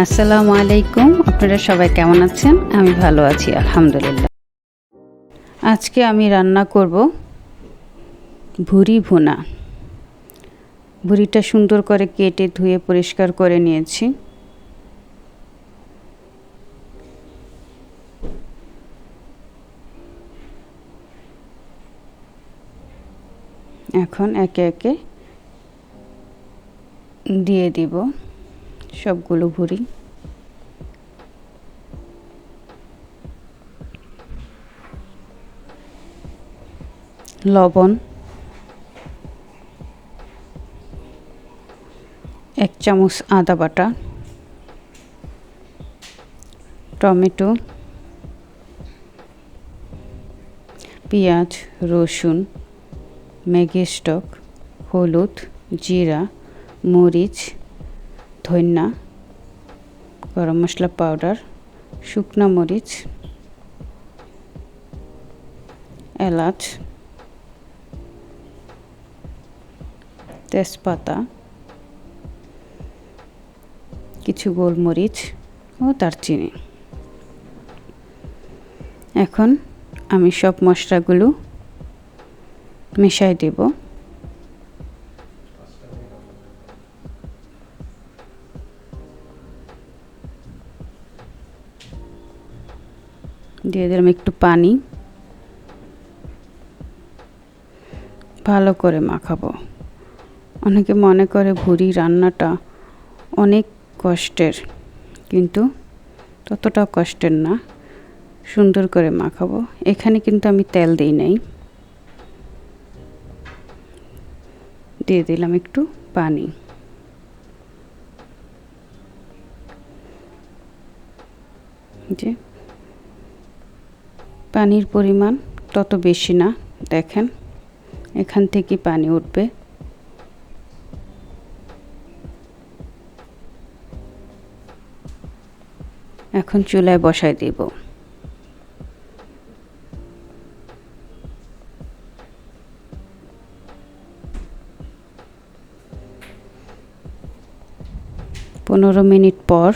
আসসালামু আলাইকুম। আপনারা সবাই কেমন আছেন? আমি ভালো আছি আলহামদুলিল্লাহ। আজকে আমি রান্না করব ভুরি ভুনা। ভুরিটা সুন্দর করে কেটে ধুয়ে পরিষ্কার করে নিয়েছি। এখন একে একে দিয়ে দিব সবগুলো ভুরি। লবণ, 1 চামচ আদা বাটা, টমেটো, পেঁয়াজ, রসুন, ম্যাগি স্টক, হলুদ, জিরা, মরিচ, ধনিয়া, গরম মশলা পাউডার, শুকনা মরিচ, এলাচ, তেজপাতা, কিছু গোলমরিচ ও দারচিনি। এখন আমি সব মশলাগুলো মিশাই দেব। দিয়ে দিলাম একটু পানি। ভালো করে মাখাবো। অনেকে মনে করে ভুরি রান্নাটা অনেক কষ্টের, কিন্তু ততটা কষ্টের না। সুন্দর করে মাখাবো। এখানে কিন্তু আমি তেল দিই নাই, দিয়ে দিলাম একটু পানি। যে পানির পরিমাণ তত বেশি না, দেখেন এখান থেকে পানি উঠবে। এখন চুলায় বসাই দেব। পনেরো মিনিট পর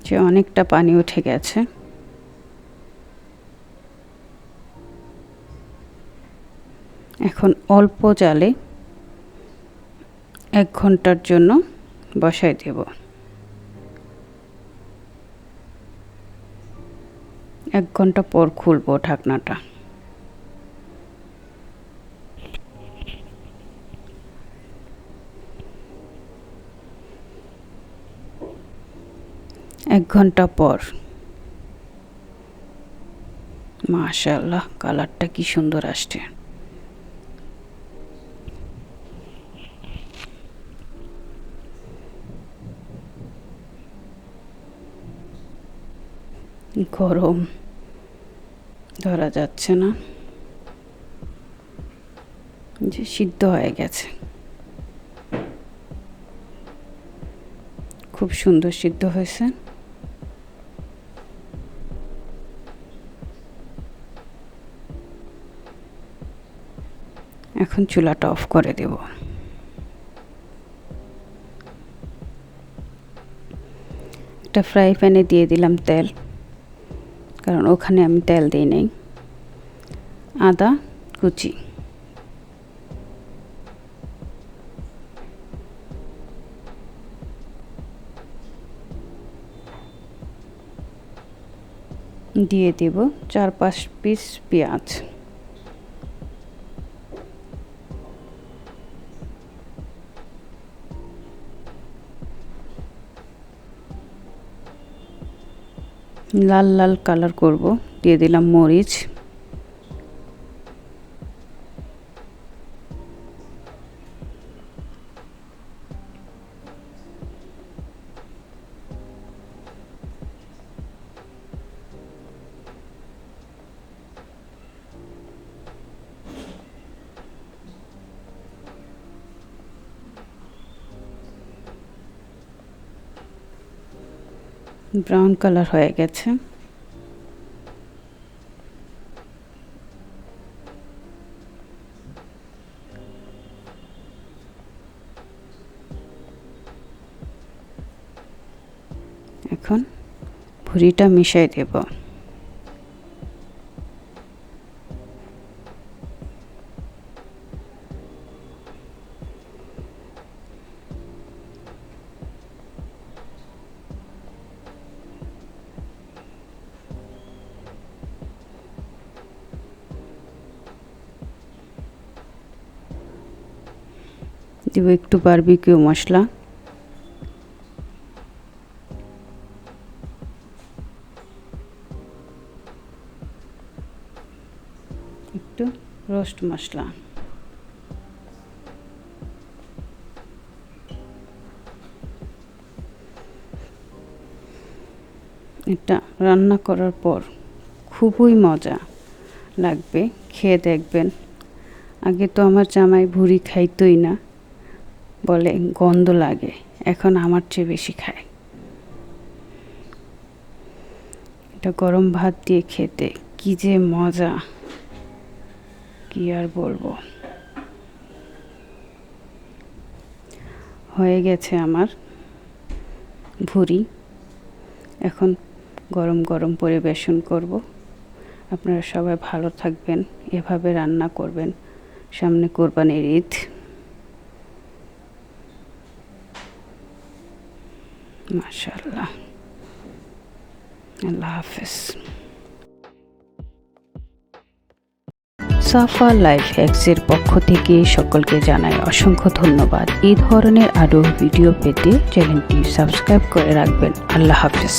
যে অনেকটা পানি উঠে গেছে। এখন অল্প জালে 1 ঘন্টার জন্য বসাই দেব। 1 ঘন্টা পর খুলবো ঢাকনাটা। এক ঘন্টা পর মাশাআল্লাহ, কালারটা কি সুন্দর আসছে। গরম, ধরা যাচ্ছে না। যে সিদ্ধ হয়ে গেছে, খুব সুন্দর সিদ্ধ হয়েছে। এখন চুলাটা অফ করে দেব। একটা ফ্রাই প্যানে দিয়ে দিলাম তেল, কারণ ওখানে আমি তেল দিই নাই। আদা কুচি, দিয়ে দেব 4-5 পিস পেঁয়াজ। লাল লাল কালার করব। দিয়ে দিলাম মরিচ, ব্রাউন কালার হয়ে গেছে। এখন ভুঁড়িটা মিশিয়ে দেব। দেব একটু বারবিকিউ মশলা, একটু রোস্ট মশলা, এটা রান্না করার পর খুবই মজা লাগবে, খেয়ে দেখবেন। আগে তো আমার জামাই ভুঁড়ি খাইতই না, বলে গন্ধ লাগে, এখন আমার চেয়ে বেশি খায়। এটা গরম ভাত দিয়ে খেতে কি যে মজা, কি আর বলবো। হয়ে গেছে আমার ভুঁড়ি, এখন গরম গরম পরিবেশন করব। আপনারা সবাই ভালো থাকবেন, এভাবে রান্না করবেন। সামনে কোরবানির ঈদ। মাশাআল্লাহ, আল্লাহ হাফেজ। সাফা লাইফ হ্যাক্সের পক্ষ থেকে সকলকে জানাই অসংখ্য ধন্যবাদ। এই ধরনের আরও ভিডিও পেতে চ্যানেলটি সাবস্ক্রাইব করে রাখবেন। আল্লাহ হাফেজ।